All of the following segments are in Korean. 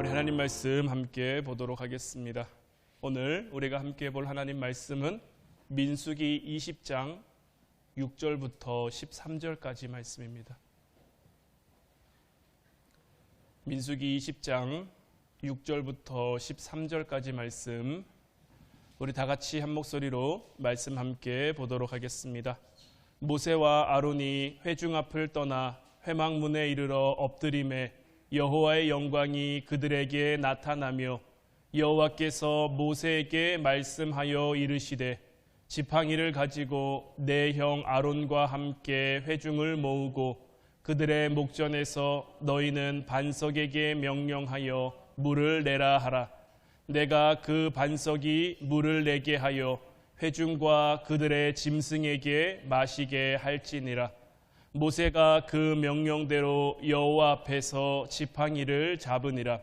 우리 하나님 말씀 함께 보도록 하겠습니다. 오늘 우리가 함께 볼 하나님 말씀은 민수기 20장 6절부터 13절까지 말씀입니다. 민수기 20장 6절부터 13절까지 말씀, 우리 다 같이 한 목소리로 말씀 함께 보도록 하겠습니다. 모세와 아론이 회중 앞을 떠나 회막문에 이르러 엎드림에 여호와의 영광이 그들에게 나타나며 여호와께서 모세에게 말씀하여 이르시되 지팡이를 가지고 내 형 아론과 함께 회중을 모으고 그들의 목전에서 너희는 반석에게 명령하여 물을 내라 하라. 내가 그 반석이 물을 내게 하여 회중과 그들의 짐승에게 마시게 할지니라. 모세가 그 명령대로 여호와 앞에서 지팡이를 잡으니라.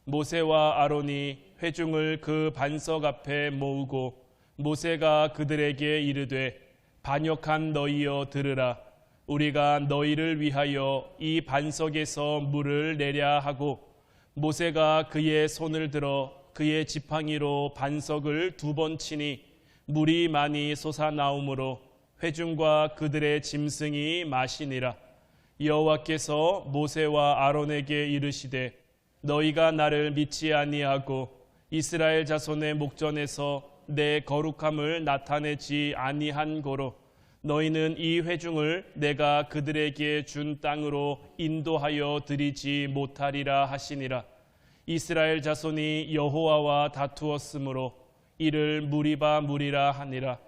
모세와 아론이 회중을 그 반석 앞에 모으고 모세가 그들에게 이르되 반역한 너희여 들으라. 우리가 너희를 위하여 이 반석에서 물을 내랴 하고 모세가 그의 손을 들어 그의 지팡이로 반석을 2번 치니 물이 많이 솟아나오므로 회중과 그들의 짐승이 마시니라. 여호와께서 모세와 아론에게 이르시되 너희가 나를 믿지 아니하고 이스라엘 자손의 목전에서 내 거룩함을 나타내지 아니한 고로 너희는 이 회중을 내가 그들에게 준 땅으로 인도하여 드리지 못하리라 하시니라. 이스라엘 자손이 여호와와 다투었으므로 이를 무리바 무리라 하니라.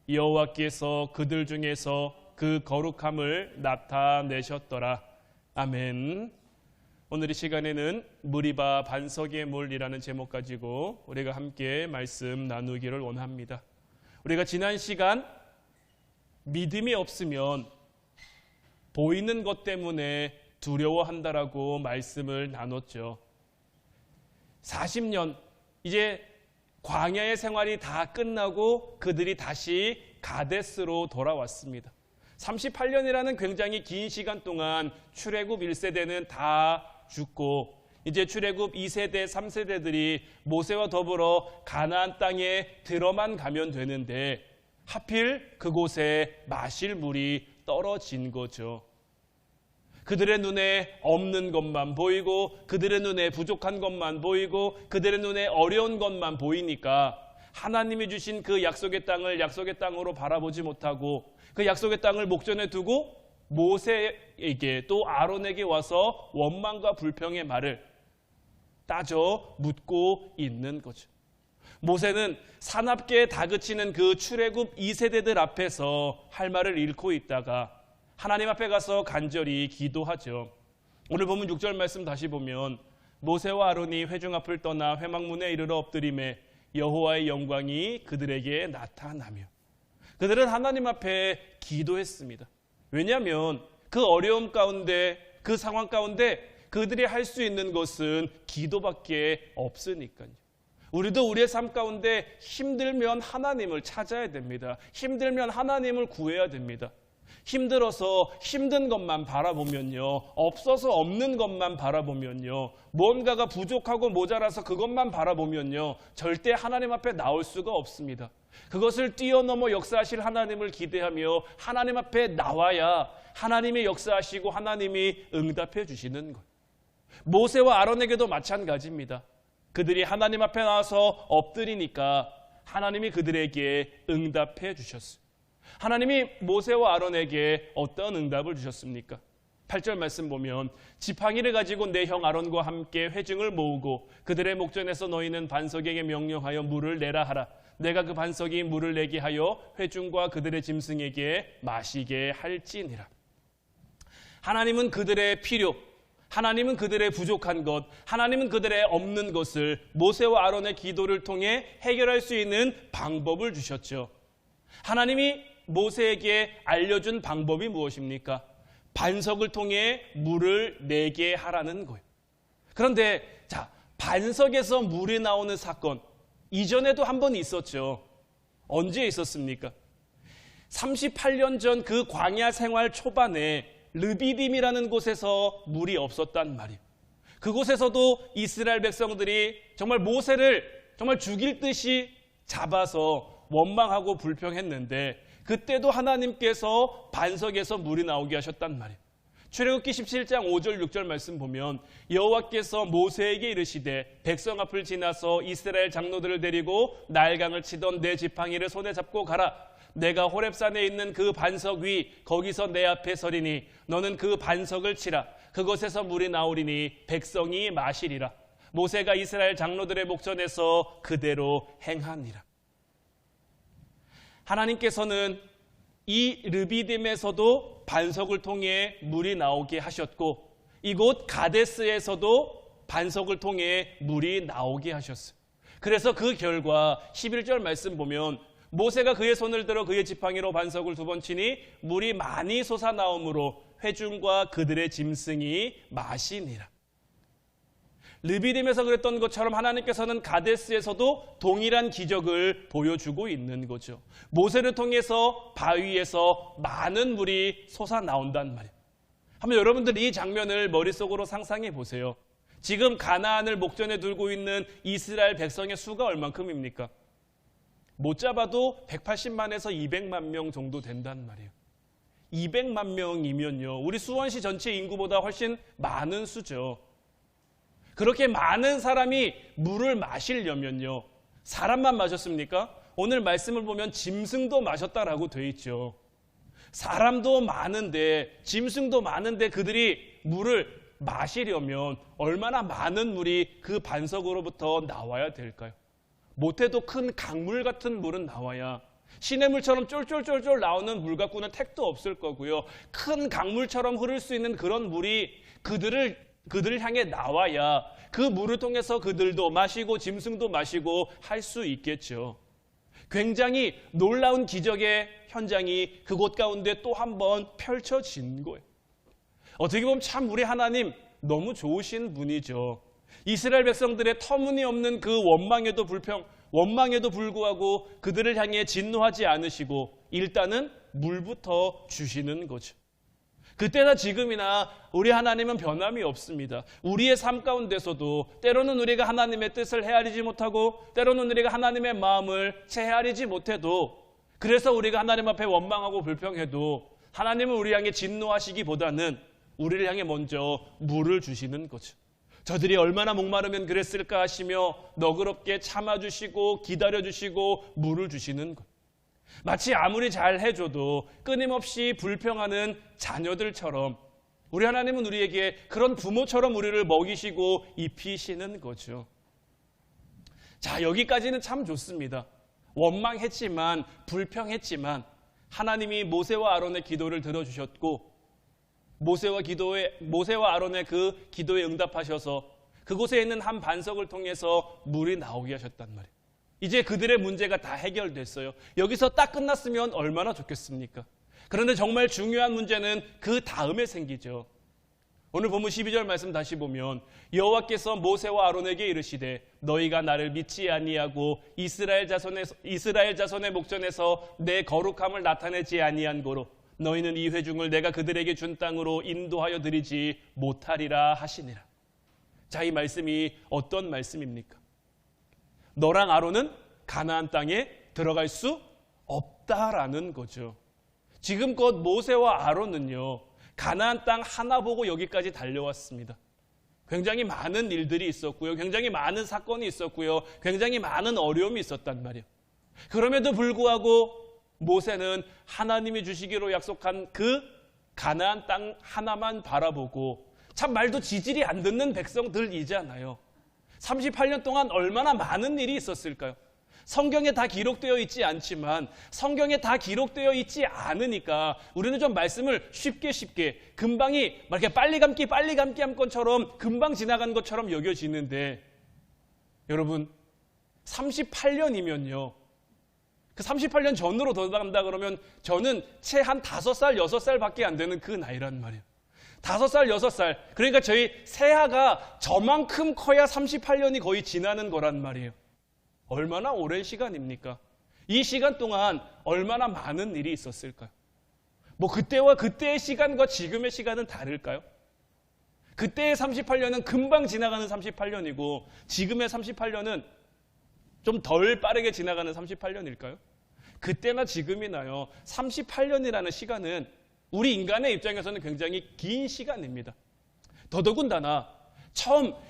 여호와께서 그들 중에서 그 거룩함을 나타내셨더라. 아멘. 오늘 이 시간에는 무리바 반석의 물이라는 제목 가지고 우리가 함께 말씀 나누기를 원합니다. 우리가 지난 시간 믿음이 없으면 보이는 것 때문에 두려워한다라고 말씀을 나눴죠. 40년 이제 광야의 생활이 다 끝나고 그들이 다시 가데스로 돌아왔습니다. 38년이라는 굉장히 긴 시간 동안 출애굽 1세대는 다 죽고 이제 출애굽 2세대, 3세대들이 모세와 더불어 가나안 땅에 들어만 가면 되는데 하필 그곳에 마실 물이 떨어진 거죠. 그들의 눈에 없는 것만 보이고 그들의 눈에 부족한 것만 보이고 그들의 눈에 어려운 것만 보이니까 하나님이 주신 그 약속의 땅을 약속의 땅으로 바라보지 못하고 그 약속의 땅을 목전에 두고 모세에게 또 아론에게 와서 원망과 불평의 말을 따져 묻고 있는 거죠. 모세는 사납게 다그치는 그 출애굽 2세대들 앞에서 할 말을 잃고 있다가 하나님 앞에 가서 간절히 기도하죠. 오늘 본문 6절 말씀 다시 보면 모세와 아론이 회중 앞을 떠나 회막문에 이르러 엎드림에 여호와의 영광이 그들에게 나타나며 그들은 하나님 앞에 기도했습니다. 왜냐하면 그 어려움 가운데 그 상황 가운데 그들이 할 수 있는 것은 기도밖에 없으니까요. 우리도 우리의 삶 가운데 힘들면 하나님을 찾아야 됩니다. 힘들면 하나님을 구해야 됩니다. 힘들어서 힘든 것만 바라보면요, 없어서 없는 것만 바라보면요, 뭔가가 부족하고 모자라서 그것만 바라보면요, 절대 하나님 앞에 나올 수가 없습니다. 그것을 뛰어넘어 역사하실 하나님을 기대하며 하나님 앞에 나와야 하나님이 역사하시고 하나님이 응답해 주시는 것. 모세와 아론에게도 마찬가지입니다. 그들이 하나님 앞에 나와서 엎드리니까 하나님이 그들에게 응답해 주셨어요. 하나님이 모세와 아론에게 어떤 응답을 주셨습니까? 8절 말씀 보면 지팡이를 가지고 내 형 아론과 함께 회중을 모으고 그들의 목전에서 너희는 반석에게 명령하여 물을 내라 하라. 내가 그 반석이 물을 내게 하여 회중과 그들의 짐승에게 마시게 할지니라. 하나님은 그들의 필요, 하나님은 그들의 부족한 것, 하나님은 그들의 없는 것을 모세와 아론의 기도를 통해 해결할 수 있는 방법을 주셨죠. 하나님이 모세에게 알려준 방법이 무엇입니까? 반석을 통해 물을 내게 하라는 거예요. 그런데 반석에서 물이 나오는 사건, 이전에도 한 번 있었죠. 언제 있었습니까? 38년 전 그 광야 생활 초반에 르비딤이라는 곳에서 물이 없었단 말이에요. 그곳에서도 이스라엘 백성들이 정말 모세를 정말 죽일 듯이 잡아서 원망하고 불평했는데 그때도 하나님께서 반석에서 물이 나오게 하셨단 말이에요. 출애굽기 17장 5절 6절 말씀 보면 여호와께서 모세에게 이르시되 백성 앞을 지나서 이스라엘 장로들을 데리고 나일강을 치던 내 지팡이를 손에 잡고 가라. 내가 호렙산에 있는 그 반석 위 거기서 내 앞에 서리니 너는 그 반석을 치라. 그곳에서 물이 나오리니 백성이 마시리라. 모세가 이스라엘 장로들의 목전에서 그대로 행하니라. 하나님께서는 이 르비딤에서도 반석을 통해 물이 나오게 하셨고 이곳 가데스에서도 반석을 통해 물이 나오게 하셨어요. 그래서 그 결과 11절 말씀 보면 모세가 그의 손을 들어 그의 지팡이로 반석을 2번 치니 물이 많이 솟아나오므로 회중과 그들의 짐승이 마시니라. 르비딤에서 그랬던 것처럼 하나님께서는 가데스에서도 동일한 기적을 보여주고 있는 거죠. 모세를 통해서 바위에서 많은 물이 솟아나온단 말이에요. 한번 여러분들 이 장면을 머릿속으로 상상해 보세요. 지금 가나안을 목전에 두고 있는 이스라엘 백성의 수가 얼만큼입니까? 못 잡아도 180만에서 200만 명 정도 된단 말이에요. 200만 명이면요, 우리 수원시 전체 인구보다 훨씬 많은 수죠. 그렇게 많은 사람이 물을 마시려면요, 사람만 마셨습니까? 오늘 말씀을 보면 짐승도 마셨다라고 돼 있죠. 사람도 많은데 짐승도 많은데 그들이 물을 마시려면 얼마나 많은 물이 그 반석으로부터 나와야 될까요? 못해도 큰 강물 같은 물은 나와야, 시냇물처럼 쫄쫄쫄쫄 나오는 물 갖고는 택도 없을 거고요. 큰 강물처럼 흐를 수 있는 그런 물이 그들을 향해 나와야 그 물을 통해서 그들도 마시고 짐승도 마시고 할 수 있겠죠. 굉장히 놀라운 기적의 현장이 그곳 가운데 또 한 번 펼쳐진 거예요. 어떻게 보면 참 우리 하나님 너무 좋으신 분이죠. 이스라엘 백성들의 터무니없는 그 원망에도 불구하고 그들을 향해 진노하지 않으시고 일단은 물부터 주시는 거죠. 그때나 지금이나 우리 하나님은 변함이 없습니다. 우리의 삶 가운데서도 때로는 우리가 하나님의 뜻을 헤아리지 못하고 때로는 우리가 하나님의 마음을 채 헤아리지 못해도, 그래서 우리가 하나님 앞에 원망하고 불평해도 하나님은 우리 향해 진노하시기보다는 우리를 향해 먼저 물을 주시는 거죠. 저들이 얼마나 목마르면 그랬을까 하시며 너그럽게 참아주시고 기다려주시고 물을 주시는 것. 마치 아무리 잘 해줘도 끊임없이 불평하는 자녀들처럼 우리 하나님은 우리에게 그런 부모처럼 우리를 먹이시고 입히시는 거죠. 자, 여기까지는 참 좋습니다. 원망했지만 불평했지만 하나님이 모세와 아론의 기도를 들어주셨고 모세와 아론의 그 기도에 응답하셔서 그곳에 있는 한 반석을 통해서 물이 나오게 하셨단 말이에요. 이제 그들의 문제가 다 해결됐어요. 여기서 딱 끝났으면 얼마나 좋겠습니까? 그런데 정말 중요한 문제는 그 다음에 생기죠. 오늘 본문 12절 말씀 다시 보면 여호와께서 모세와 아론에게 이르시되 너희가 나를 믿지 아니하고 이스라엘 자손의 목전에서 내 거룩함을 나타내지 아니한 고로 너희는 이 회중을 내가 그들에게 준 땅으로 인도하여 드리지 못하리라 하시니라. 자, 이 말씀이 어떤 말씀입니까? 너랑 아론은 가나안 땅에 들어갈 수 없다라는 거죠. 지금껏 모세와 아론은요, 가나안 땅 하나 보고 여기까지 달려왔습니다. 굉장히 많은 일들이 있었고요. 굉장히 많은 사건이 있었고요. 굉장히 많은 어려움이 있었단 말이에요. 그럼에도 불구하고 모세는 하나님이 주시기로 약속한 그 가나안 땅 하나만 바라보고, 참 말도 지질이 안 듣는 백성들이잖아요. 38년 동안 얼마나 많은 일이 있었을까요? 성경에 다 기록되어 있지 않지만 성경에 다 기록되어 있지 않으니까 우리는 좀 말씀을 쉽게 금방이 막 이렇게 빨리 감기 한 것처럼 금방 지나간 것처럼 여겨지는데, 여러분 38년이면요, 그 38년 전으로 돌아간다 그러면 저는 채 한 5살, 6살밖에 안 되는 그 나이란 말이에요. 5살, 6살. 그러니까 저희 새아가 저만큼 커야 38년이 거의 지나는 거란 말이에요. 얼마나 오랜 시간입니까? 이 시간 동안 얼마나 많은 일이 있었을까요? 뭐 그때와 그때의 시간과 지금의 시간은 다를까요? 그때의 38년은 금방 지나가는 38년이고 지금의 38년은 좀 덜 빠르게 지나가는 38년일까요? 그때나 지금이나요. 38년이라는 시간은 우리 인간의 입장에서는 굉장히 긴 시간입니다. 더더군다나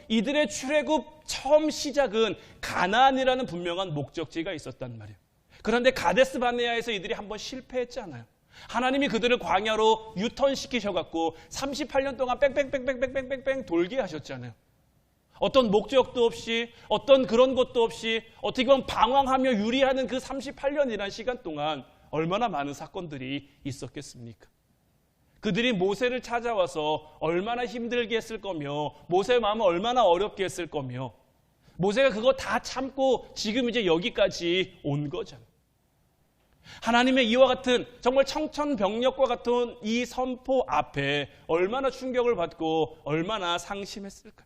이들의 출애굽 처음 시작은 가나안이라는 분명한 목적지가 있었단 말이에요. 그런데 가데스 바네아에서 이들이 한번 실패했잖아요. 하나님이 그들을 광야로 유턴시키셔갖고 38년 동안 뺑뺑뺑뺑뺑뺑뺑 돌게 하셨잖아요. 어떤 목적도 없이 어떤 그런 것도 없이 어떻게 보면 방황하며 유리하는 그 38년이라는 시간 동안 얼마나 많은 사건들이 있었겠습니까? 그들이 모세를 찾아와서 얼마나 힘들게 했을 거며 모세의 마음을 얼마나 어렵게 했을 거며 모세가 그거 다 참고 지금 이제 여기까지 온 거잖아요. 하나님의 이와 같은 정말 청천벽력과 같은 이 선포 앞에 얼마나 충격을 받고 얼마나 상심했을까?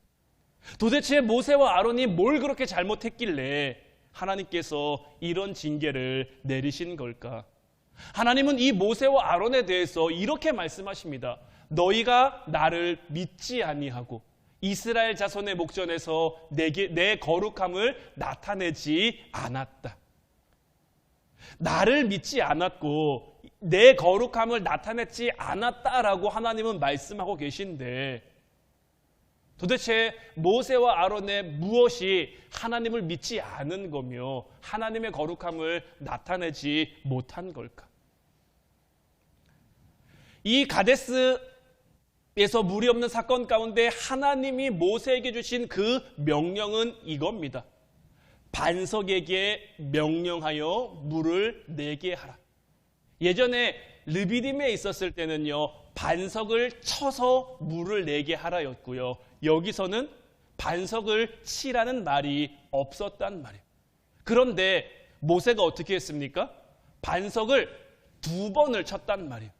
도대체 모세와 아론이 뭘 그렇게 잘못했길래 하나님께서 이런 징계를 내리신 걸까? 하나님은 이 모세와 아론에 대해서 이렇게 말씀하십니다. 너희가 나를 믿지 아니하고 이스라엘 자손의 목전에서 내 거룩함을 나타내지 않았다. 나를 믿지 않았고 내 거룩함을 나타내지 않았다라고 하나님은 말씀하고 계신데 도대체 모세와 아론의 무엇이 하나님을 믿지 않은 거며 하나님의 거룩함을 나타내지 못한 걸까? 이 가데스에서 물이 없는 사건 가운데 하나님이 모세에게 주신 그 명령은 이겁니다. 반석에게 명령하여 물을 내게 하라. 예전에 르비딤에 있었을 때는요, 반석을 쳐서 물을 내게 하라였고요. 여기서는 반석을 치라는 말이 없었단 말이에요. 그런데 모세가 어떻게 했습니까? 반석을 2번을 쳤단 말이에요.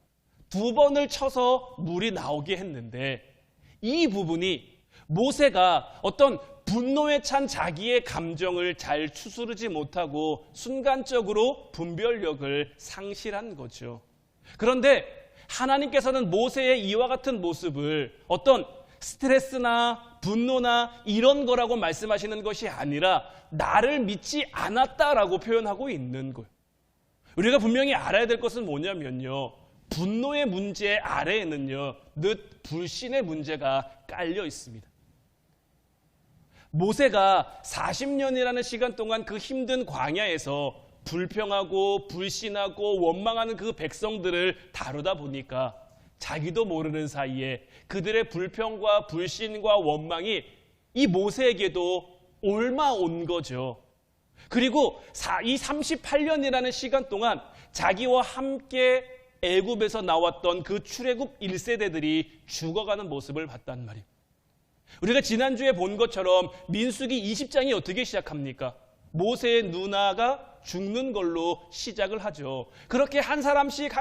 2번을 쳐서 물이 나오게 했는데 이 부분이 모세가 어떤 분노에 찬 자기의 감정을 잘 추스르지 못하고 순간적으로 분별력을 상실한 거죠. 그런데 하나님께서는 모세의 이와 같은 모습을 어떤 스트레스나 분노나 이런 거라고 말씀하시는 것이 아니라 나를 믿지 않았다라고 표현하고 있는 거예요. 우리가 분명히 알아야 될 것은 뭐냐면요. 분노의 문제 아래에는요. 늘 불신의 문제가 깔려 있습니다. 모세가 40년이라는 시간 동안 그 힘든 광야에서 불평하고 불신하고 원망하는 그 백성들을 다루다 보니까 자기도 모르는 사이에 그들의 불평과 불신과 원망이 이 모세에게도 옮아온 거죠. 그리고 이 38년이라는 시간 동안 자기와 함께 애굽에서 나왔던 그 출애굽 1세대들이 죽어가는 모습을 봤단 말이에요. 우리가 지난주에 본 것처럼 민수기 20장이 어떻게 시작합니까? 모세의 누나가 죽는 걸로 시작을 하죠. 그렇게 한 사람씩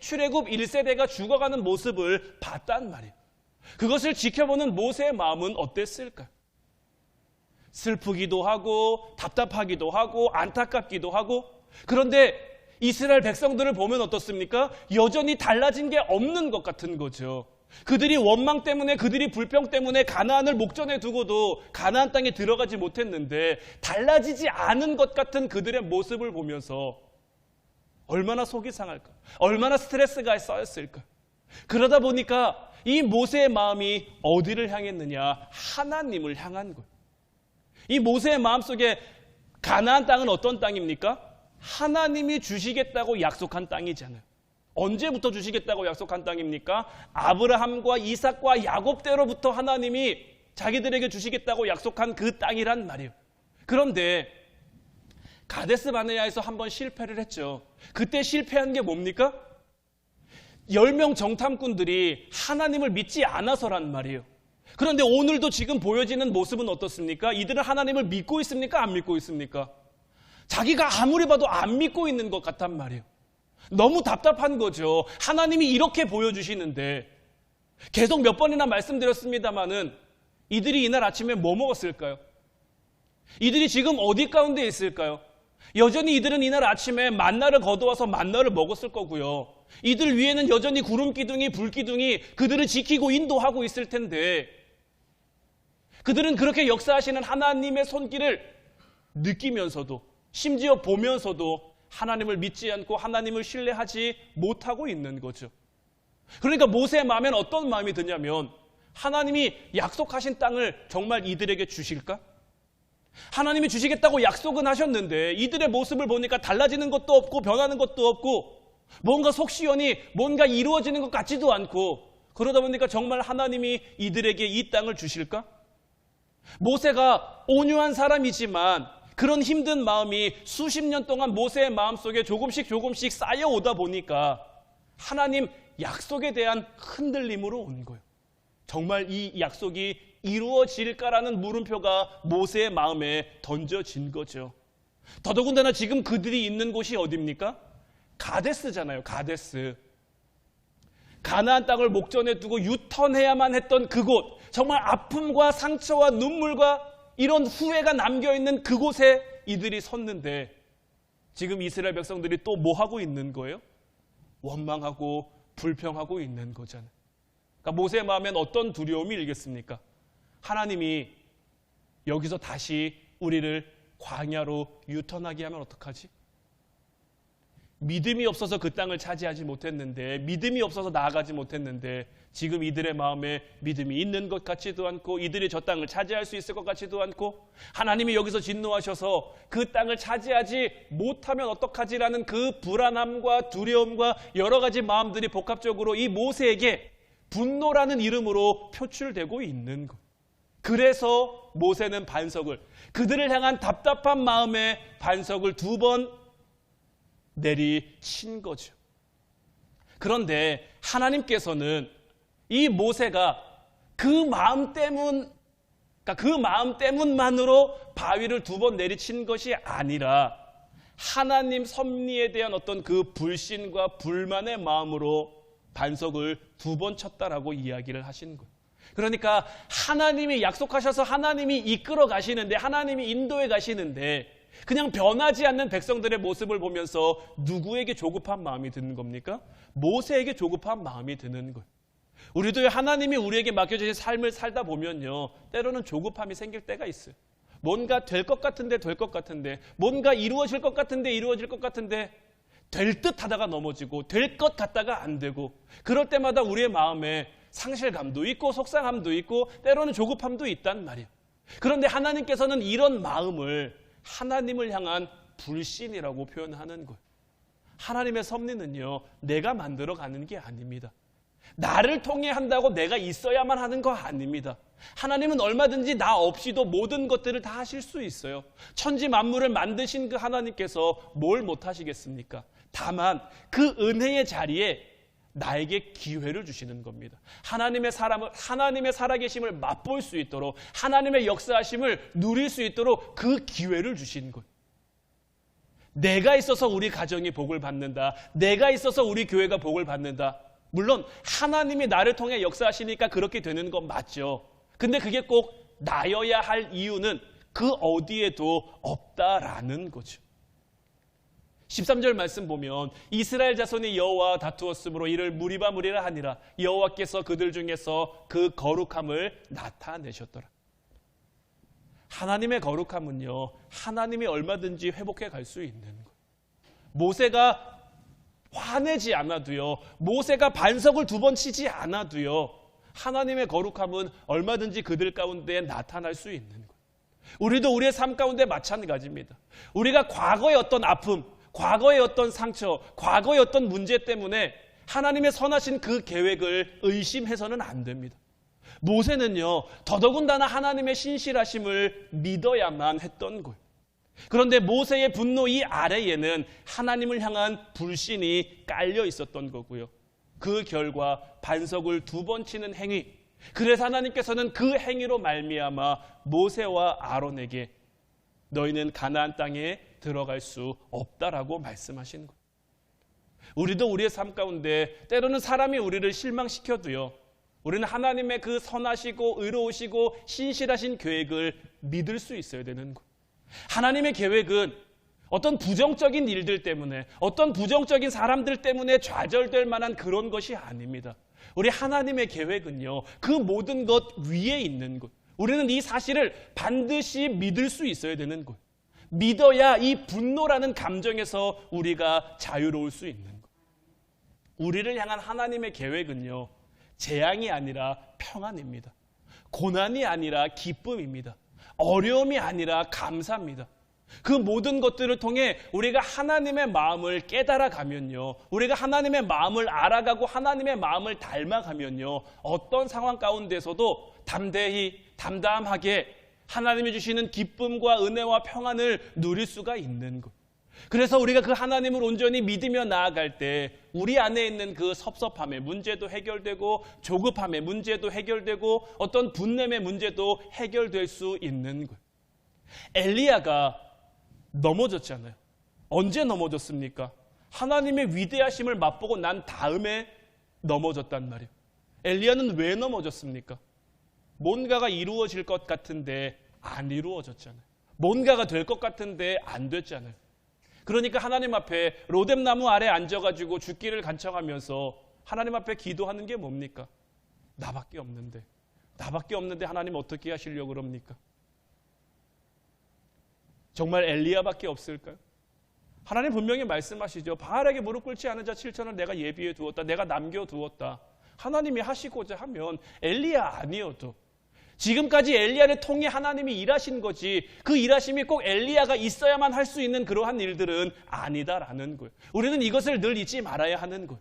출애굽 1세대가 죽어가는 모습을 봤단 말이에요. 그것을 지켜보는 모세의 마음은 어땠을까요? 슬프기도 하고 답답하기도 하고 안타깝기도 하고 그런데 이스라엘 백성들을 보면 어떻습니까? 여전히 달라진 게 없는 것 같은 거죠. 그들이 원망 때문에 그들이 불평 때문에 가나안을 목전에 두고도 가나안 땅에 들어가지 못했는데 달라지지 않은 것 같은 그들의 모습을 보면서 얼마나 속이 상할까? 얼마나 스트레스가 쌓였을까? 그러다 보니까 이 모세의 마음이 어디를 향했느냐? 하나님을 향한 거예요. 이 모세의 마음속에 가나안 땅은 어떤 땅입니까? 하나님이 주시겠다고 약속한 땅이잖아요. 언제부터 주시겠다고 약속한 땅입니까? 아브라함과 이삭과 야곱 때로부터 하나님이 자기들에게 주시겠다고 약속한 그 땅이란 말이에요. 그런데 가데스 바네아에서 한번 실패를 했죠. 그때 실패한 게 뭡니까? 10명 정탐꾼들이 하나님을 믿지 않아서란 말이에요. 그런데 오늘도 지금 보여지는 모습은 어떻습니까? 이들은 하나님을 믿고 있습니까? 안 믿고 있습니까? 자기가 아무리 봐도 안 믿고 있는 것 같단 말이에요. 너무 답답한 거죠. 하나님이 이렇게 보여주시는데 계속 몇 번이나 말씀드렸습니다마는 이들이 이날 아침에 뭐 먹었을까요? 이들이 지금 어디 가운데 있을까요? 여전히 이들은 이날 아침에 만나를 거두어서 만나를 먹었을 거고요. 이들 위에는 여전히 구름 기둥이, 불 기둥이 그들을 지키고 인도하고 있을 텐데 그들은 그렇게 역사하시는 하나님의 손길을 느끼면서도 심지어 보면서도 하나님을 믿지 않고 하나님을 신뢰하지 못하고 있는 거죠. 그러니까 모세의 마음에는 어떤 마음이 드냐면 하나님이 약속하신 땅을 정말 이들에게 주실까? 하나님이 주시겠다고 약속은 하셨는데 이들의 모습을 보니까 달라지는 것도 없고 변하는 것도 없고 뭔가 속시원히 뭔가 이루어지는 것 같지도 않고 그러다 보니까 정말 하나님이 이들에게 이 땅을 주실까? 모세가 온유한 사람이지만 그런 힘든 마음이 수십 년 동안 모세의 마음속에 조금씩 쌓여오다 보니까 하나님 약속에 대한 흔들림으로 온 거예요. 정말 이 약속이 이루어질까라는 물음표가 모세의 마음에 던져진 거죠. 더더군다나 지금 그들이 있는 곳이 어디입니까? 가데스잖아요. 가데스. 가나안 땅을 목전에 두고 유턴해야만 했던 그곳, 정말 아픔과 상처와 눈물과 이런 후회가 남겨있는 그곳에 이들이 섰는데 지금 이스라엘 백성들이 또 뭐 하고 있는 거예요? 원망하고 불평하고 있는 거잖아요. 그러니까 모세의 마음엔 어떤 두려움이 일겠습니까? 하나님이 여기서 다시 우리를 광야로 유턴하게 하면 어떡하지? 믿음이 없어서 그 땅을 차지하지 못했는데, 믿음이 없어서 나아가지 못했는데 지금 이들의 마음에 믿음이 있는 것 같지도 않고 이들이 저 땅을 차지할 수 있을 것 같지도 않고 하나님이 여기서 진노하셔서 그 땅을 차지하지 못하면 어떡하지라는 그 불안함과 두려움과 여러 가지 마음들이 복합적으로 이 모세에게 분노라는 이름으로 표출되고 있는 것. 그래서 모세는 반석을, 그들을 향한 답답한 마음에 반석을 2번 내리친 거죠. 그런데 하나님께서는 이 모세가 그 마음 때문만으로 바위를 2번 내리친 것이 아니라 하나님 섭리에 대한 어떤 그 불신과 불만의 마음으로 반석을 2번 쳤다라고 이야기를 하신 거예요. 그러니까 하나님이 약속하셔서 하나님이 이끌어 가시는데, 하나님이 인도해 가시는데 그냥 변하지 않는 백성들의 모습을 보면서 누구에게 조급한 마음이 드는 겁니까? 모세에게 조급한 마음이 드는 거예요. 우리도 하나님이 우리에게 맡겨주신 삶을 살다 보면요, 때로는 조급함이 생길 때가 있어요. 뭔가 될 것 같은데 될 것 같은데, 뭔가 이루어질 것 같은데 이루어질 것 같은데 될 듯 하다가 넘어지고 될 것 같다가 안 되고, 그럴 때마다 우리의 마음에 상실감도 있고 속상함도 있고 때로는 조급함도 있단 말이에요. 그런데 하나님께서는 이런 마음을 하나님을 향한 불신이라고 표현하는 거예요. 하나님의 섭리는요, 내가 만들어 가는 게 아닙니다. 나를 통해 한다고 내가 있어야만 하는 거 아닙니다. 하나님은 얼마든지 나 없이도 모든 것들을 다 하실 수 있어요. 천지 만물을 만드신 그 하나님께서 뭘 못하시겠습니까? 다만 그 은혜의 자리에 나에게 기회를 주시는 겁니다. 하나님의 살아계심을 맛볼 수 있도록, 하나님의 역사하심을 누릴 수 있도록 그 기회를 주신 거예요. 내가 있어서 우리 가정이 복을 받는다, 내가 있어서 우리 교회가 복을 받는다. 물론 하나님이 나를 통해 역사하시니까 그렇게 되는 건 맞죠. 근데 그게 꼭 나여야 할 이유는 그 어디에도 없다라는 거죠. 13절 말씀 보면 이스라엘 자손이 여호와와 다투었으므로 이를 무리라 하니라. 여호와께서 그들 중에서 그 거룩함을 나타내셨더라. 하나님의 거룩함은요, 하나님이 얼마든지 회복해 갈 수 있는 거예요. 모세가 화내지 않아도요, 모세가 반석을 2번 치지 않아도요, 하나님의 거룩함은 얼마든지 그들 가운데 나타날 수 있는 거예요. 우리도 우리의 삶 가운데 마찬가지입니다. 우리가 과거의 어떤 아픔, 과거의 어떤 상처, 과거의 어떤 문제 때문에 하나님의 선하신 그 계획을 의심해서는 안 됩니다. 모세는요, 더더군다나 하나님의 신실하심을 믿어야만 했던 거예요. 그런데 모세의 분노 이 아래에는 하나님을 향한 불신이 깔려 있었던 거고요. 그 결과 반석을 2번 치는 행위, 그래서 하나님께서는 그 행위로 말미암아 모세와 아론에게 너희는 가나안 땅에 들어갈 수 없다라고 말씀하시는 거예요. 우리도 우리의 삶 가운데 때로는 사람이 우리를 실망시켜도요, 우리는 하나님의 그 선하시고 의로우시고 신실하신 계획을 믿을 수 있어야 되는 거예요. 하나님의 계획은 어떤 부정적인 일들 때문에, 어떤 부정적인 사람들 때문에 좌절될 만한 그런 것이 아닙니다. 우리 하나님의 계획은요, 그 모든 것 위에 있는 것. 우리는 이 사실을 반드시 믿을 수 있어야 되는 것. 믿어야 이 분노라는 감정에서 우리가 자유로울 수 있는 것. 우리를 향한 하나님의 계획은요, 재앙이 아니라 평안입니다. 고난이 아니라 기쁨입니다. 어려움이 아니라 감사입니다. 그 모든 것들을 통해 우리가 하나님의 마음을 깨달아가면요, 우리가 하나님의 마음을 알아가고 하나님의 마음을 닮아가면요, 어떤 상황 가운데서도 담대히 담담하게 하나님이 주시는 기쁨과 은혜와 평안을 누릴 수가 있는 것. 그래서 우리가 그 하나님을 온전히 믿으며 나아갈 때 우리 안에 있는 그 섭섭함의 문제도 해결되고, 조급함의 문제도 해결되고, 어떤 분냄의 문제도 해결될 수 있는 것. 엘리야가 넘어졌잖아요. 언제 넘어졌습니까? 하나님의 위대하심을 맛보고 난 다음에 넘어졌단 말이에요. 엘리야는 왜 넘어졌습니까? 뭔가가 이루어질 것 같은데 안 이루어졌잖아요. 뭔가가 될 것 같은데 안 됐잖아요. 그러니까 하나님 앞에 로뎀나무 아래 앉아가지고 죽기를 간청하면서 하나님 앞에 기도하는 게 뭡니까? 나밖에 없는데 하나님 어떻게 하시려고 그럽니까? 정말 엘리야밖에 없을까요? 하나님 분명히 말씀하시죠. 바알에게 무릎 꿇지 않은 자 7천을 내가 예비해 두었다. 내가 남겨두었다. 하나님이 하시고자 하면 엘리야 아니어도, 지금까지 엘리야를 통해 하나님이 일하신 거지, 그 일하심이 꼭 엘리야가 있어야만 할 수 있는 그러한 일들은 아니다라는 거예요. 우리는 이것을 늘 잊지 말아야 하는 거예요.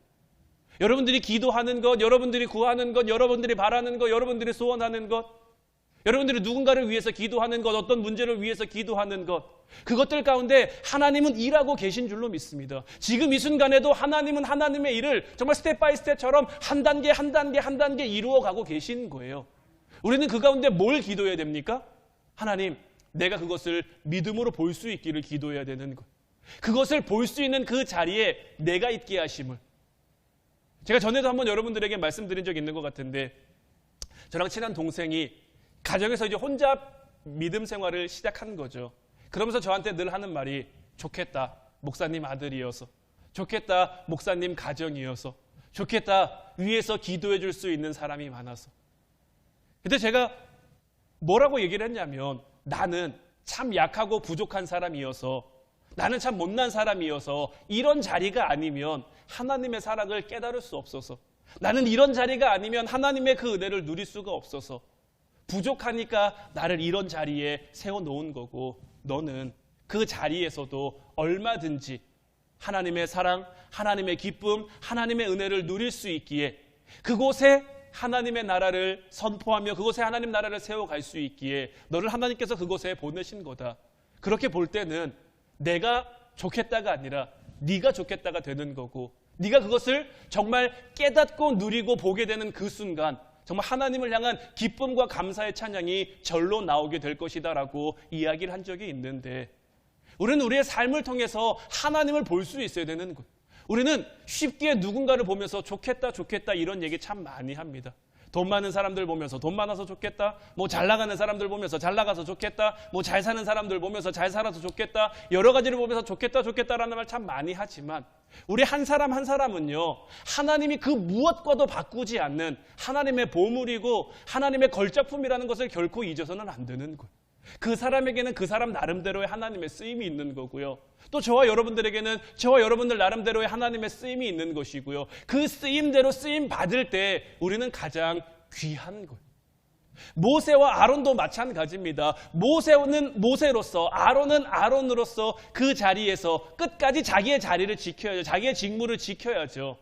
여러분들이 기도하는 것, 여러분들이 구하는 것, 여러분들이 바라는 것, 여러분들이 소원하는 것, 여러분들이 누군가를 위해서 기도하는 것, 어떤 문제를 위해서 기도하는 것, 그것들 가운데 하나님은 일하고 계신 줄로 믿습니다. 지금 이 순간에도 하나님은 하나님의 일을 정말 스텝 바이 스텝처럼 한 단계 한 단계 한 단계 이루어가고 계신 거예요. 우리는 그 가운데 뭘 기도해야 됩니까? 하나님, 내가 그것을 믿음으로 볼 수 있기를 기도해야 되는 것. 그것을 볼 수 있는 그 자리에 내가 있게 하심을. 제가 전에도 한번 여러분들에게 말씀드린 적이 있는 것 같은데, 저랑 친한 동생이 가정에서 이제 혼자 믿음 생활을 시작한 거죠. 그러면서 저한테 늘 하는 말이, 좋겠다, 목사님 아들이어서. 좋겠다, 목사님 가정이어서. 좋겠다, 위에서 기도해 줄 수 있는 사람이 많아서. 근데 제가 뭐라고 얘기를 했냐면, 나는 참 약하고 부족한 사람이어서, 나는 참 못난 사람이어서 이런 자리가 아니면 하나님의 사랑을 깨달을 수 없어서, 나는 이런 자리가 아니면 하나님의 그 은혜를 누릴 수가 없어서 부족하니까 나를 이런 자리에 세워놓은 거고, 너는 그 자리에서도 얼마든지 하나님의 사랑, 하나님의 기쁨, 하나님의 은혜를 누릴 수 있기에, 그곳에 하나님의 나라를 선포하며 그곳에 하나님 나라를 세워갈 수 있기에 너를 하나님께서 그곳에 보내신 거다. 그렇게 볼 때는 내가 좋겠다가 아니라 네가 좋겠다가 되는 거고, 네가 그것을 정말 깨닫고 누리고 보게 되는 그 순간 정말 하나님을 향한 기쁨과 감사의 찬양이 절로 나오게 될 것이다 라고 이야기를 한 적이 있는데, 우리는 우리의 삶을 통해서 하나님을 볼 수 있어야 되는 거예요. 우리는 쉽게 누군가를 보면서 좋겠다 좋겠다 이런 얘기 참 많이 합니다. 돈 많은 사람들 보면서 돈 많아서 좋겠다, 뭐 잘 나가는 사람들 보면서 잘 나가서 좋겠다, 뭐 잘 사는 사람들 보면서 잘 살아서 좋겠다, 여러 가지를 보면서 좋겠다 좋겠다라는 말 참 많이 하지만, 우리 한 사람 한 사람은요, 하나님이 그 무엇과도 바꾸지 않는 하나님의 보물이고 하나님의 걸작품이라는 것을 결코 잊어서는 안 되는 거예요. 그 사람에게는 그 사람 나름대로의 하나님의 쓰임이 있는 거고요, 또 저와 여러분들에게는 저와 여러분들 나름대로의 하나님의 쓰임이 있는 것이고요, 그 쓰임대로 쓰임 받을 때 우리는 가장 귀한 거예요. 모세와 아론도 마찬가지입니다. 모세는 모세로서, 아론은 아론으로서 그 자리에서 끝까지 자기의 자리를 지켜야죠. 자기의 직무를 지켜야죠.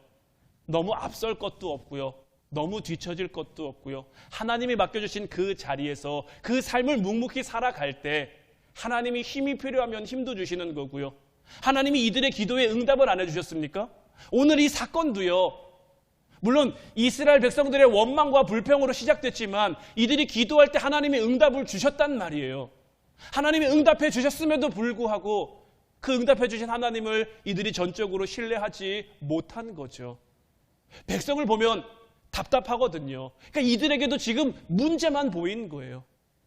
너무 앞설 것도 없고요, 너무 뒤처질 것도 없고요, 하나님이 맡겨주신 그 자리에서 그 삶을 묵묵히 살아갈 때 하나님이 힘이 필요하면 힘도 주시는 거고요, 하나님이 이들의 기도에 응답을 안 해주셨습니까? 오늘 이 사건도요, 물론 이스라엘 백성들의 원망과 불평으로 시작됐지만 이들이 기도할 때 하나님이 응답을 주셨단 말이에요. 하나님이 응답해 주셨음에도 불구하고 그 응답해 주신 하나님을 이들이 전적으로 신뢰하지 못한 거죠. 백성을 보면 답답하거든요. 그러니까 이들에게도 지금 문제만 보인 거예요.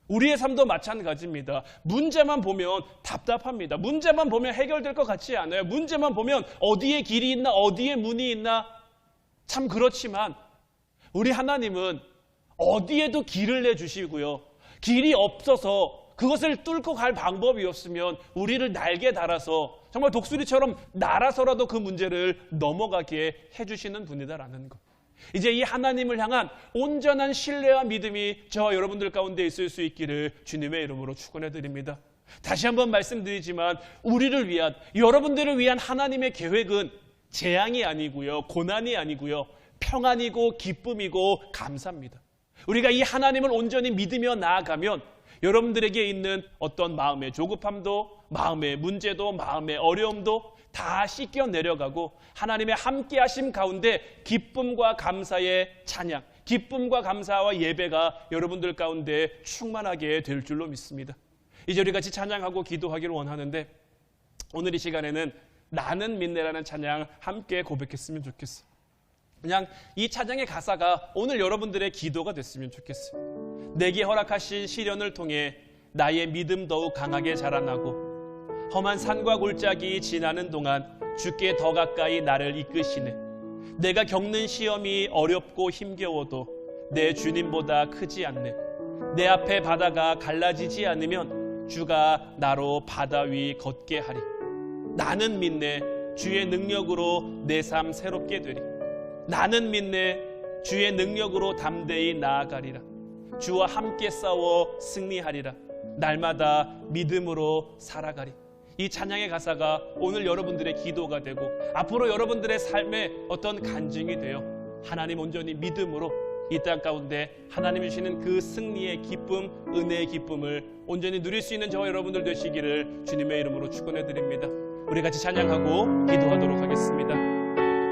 우리의 삶도 마찬가지입니다. 문제만 보면 답답합니다. 문제만 보면 해결될 것 같지 않아요. 문제만 보면 어디에 길이 있나, 어디에 문이 있나. 참 그렇지만 우리 하나님은 어디에도 길을 내주시고요. 길이 없어서 그것을 뚫고 갈 방법이 없으면 우리를 날개 달아서 정말 독수리처럼 날아서라도 그 문제를 넘어가게 해주시는 분이다라는 것. 이제 이 하나님을 향한 온전한 신뢰와 믿음이 저와 여러분들 가운데 있을 수 있기를 주님의 이름으로 축원해 드립니다. 다시 한번 말씀드리지만 우리를 위한, 여러분들을 위한 하나님의 계획은 재앙이 아니고요, 고난이 아니고요, 평안이고 기쁨이고 감사입니다. 우리가 이 하나님을 온전히 믿으며 나아가면 여러분들에게 있는 어떤 마음의 조급함도, 마음의 문제도, 마음의 어려움도 다 씻겨 내려가고 하나님의 함께 하심 가운데 기쁨과 감사의 찬양, 기쁨과 감사와 예배가 여러분들 가운데 충만하게 될 줄로 믿습니다. 이제 우리 같이 찬양하고 기도하기를 원하는데 오늘 이 시간에는 나는 믿네라는 찬양 함께 고백했으면 좋겠어요. 그냥 이 찬양의 가사가 오늘 여러분들의 기도가 됐으면 좋겠어요. 내게 허락하신 시련을 통해 나의 믿음 더욱 강하게 자라나고 험한 산과 골짜기 지나는 동안 주께 더 가까이 나를 이끄시네. 내가 겪는 시험이 어렵고 힘겨워도 내 주님보다 크지 않네. 내 앞에 바다가 갈라지지 않으면 주가 나로 바다 위 걷게 하리. 나는 믿네. 주의 능력으로 내 삶 새롭게 되리. 나는 믿네. 주의 능력으로 담대히 나아가리라. 주와 함께 싸워 승리하리라. 날마다 믿음으로 살아가리. 이 찬양의 가사가 오늘 여러분들의 기도가 되고 앞으로 여러분들의 삶의 어떤 간증이 되어 하나님 온전히 믿음으로 이 땅 가운데 하나님이 주시는 그 승리의 기쁨, 은혜의 기쁨을 온전히 누릴 수 있는 저와 여러분들 되시기를 주님의 이름으로 축원해 드립니다. 우리 같이 찬양하고 기도하도록 하겠습니다.